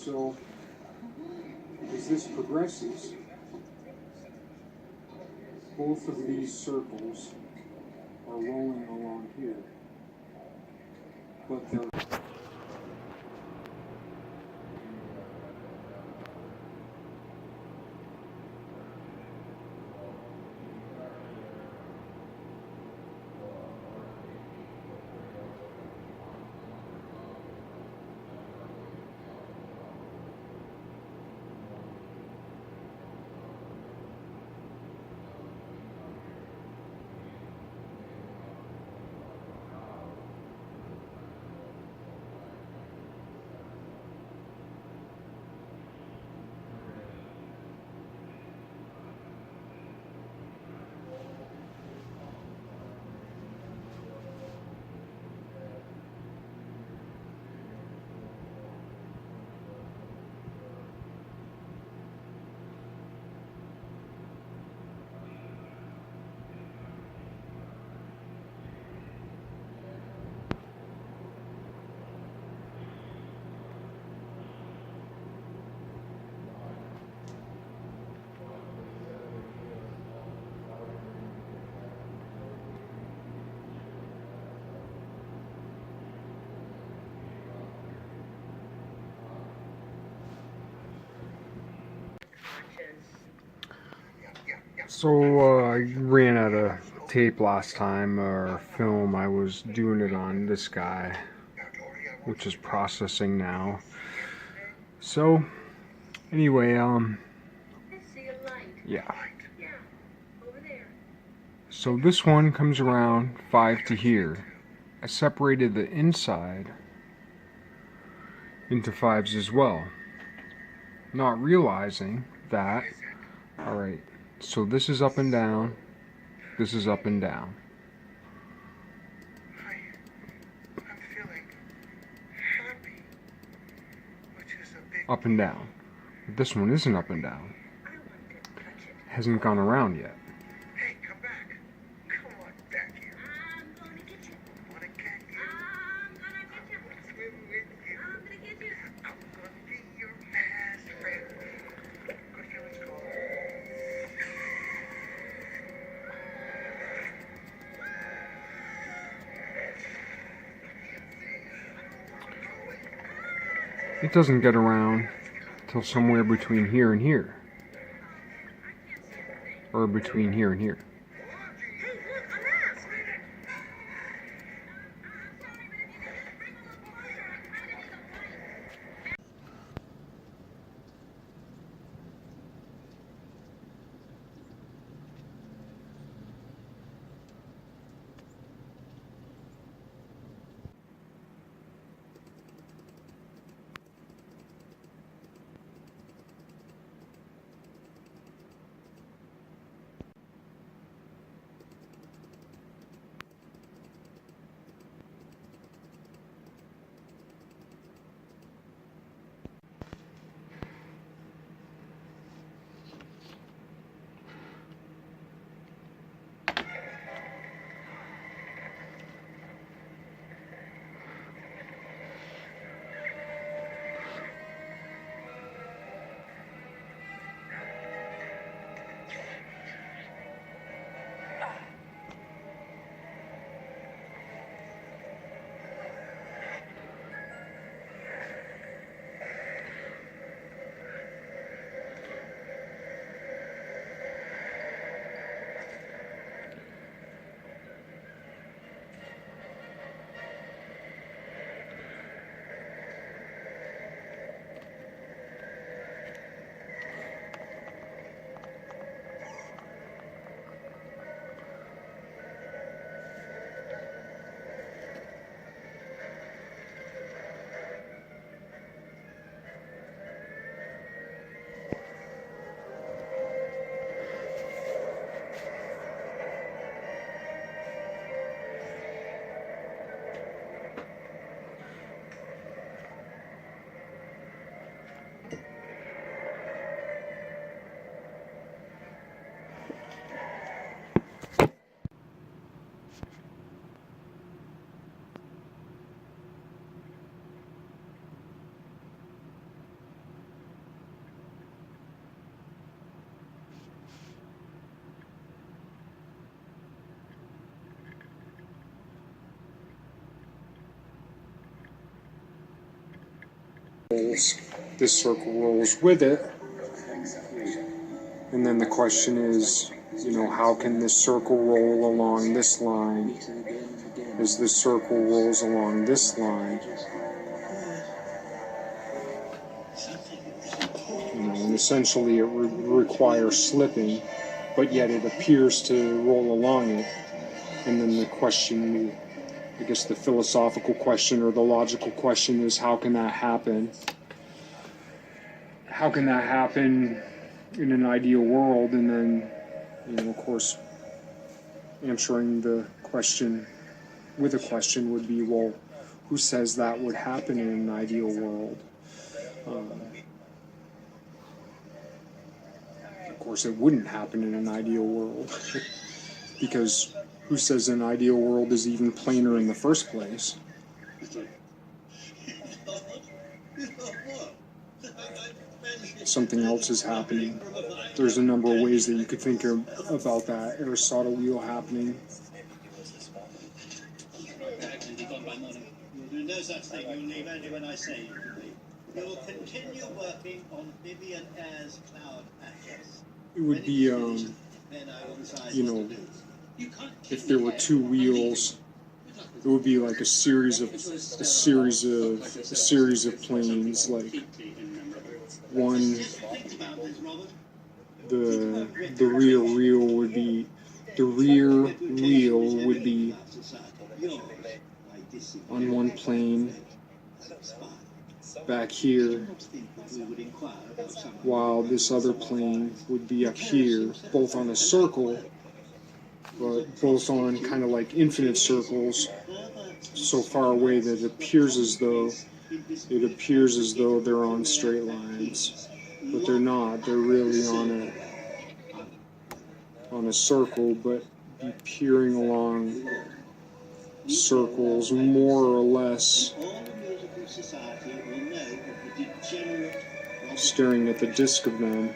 So, as this progresses, both of these circles are rolling along here, but they're So I ran out of tape last time, or film. I was doing it on this guy, which is processing now. So anyway, yeah. So this one comes around 5 to here. I separated the inside into 5s as well, not realizing that, alright, so this is up and down, this is up and down. I'm feeling happy, which is a big Up and down. But this one isn't up and down. Hasn't gone around yet. Hey, come back. Come on back here. I'm going to get you. Want to get you? I'm gonna get you. Swim with you. I'm gonna get you. I'm gonna be your best friend. Good feelings, go. It doesn't get around till somewhere between here and here. Or between here and here. Hey, look, a mask. this circle rolls with it. And then the question is, you know, how can this circle roll along this line as this circle rolls along this line? You know, and essentially it would require slipping, but yet it appears to roll along it. And then the question, I guess the philosophical question or the logical question is, how can that happen? How can that happen in an ideal world? And then, you know, of course, answering the question with a question would be, well, who says that would happen in an ideal world? Of course, it wouldn't happen in an ideal world, because who says an ideal world is even planar in the first place? Something else is happening. There's a number of ways that you could think about that Aristotle wheel happening. You'll do no such thing. You'll leave only when I say you will leave. You will continue working on Vivian Ayre's cloud atlas. It would be, you know, if there were two wheels, it would be like a series of planes, like one. The rear wheel would be on one plane back here, while this other plane would be up here, both on a circle, but both on kind of like infinite circles, so far away that it appears as though they're on straight lines, but they're not. They're really on a circle, but be peering along circles more or less, staring at the disk of them.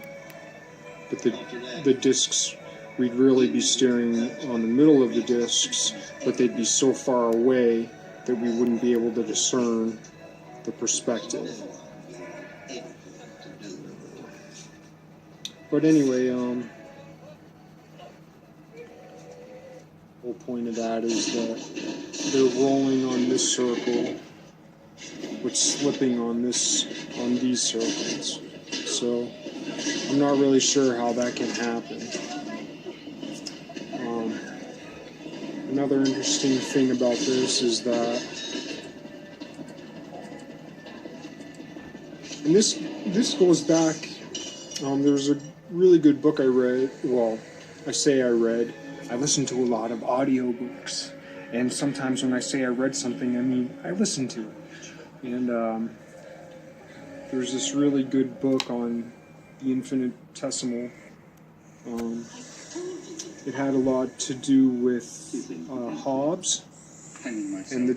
But the discs, we'd really be staring on the middle of the discs, but they'd be so far away that we wouldn't be able to discern the perspective. But anyway, whole point of that is that they're rolling on this circle, but slipping on these circles. So I'm not really sure how that can happen. Another interesting thing about this is that, and this goes back. There's a really good book I read. Well, I listened to a lot of audiobooks, and sometimes when I say I read something, I mean I listened to it. And there's this really good book on the infinitesimal. It had a lot to do with Hobbes and the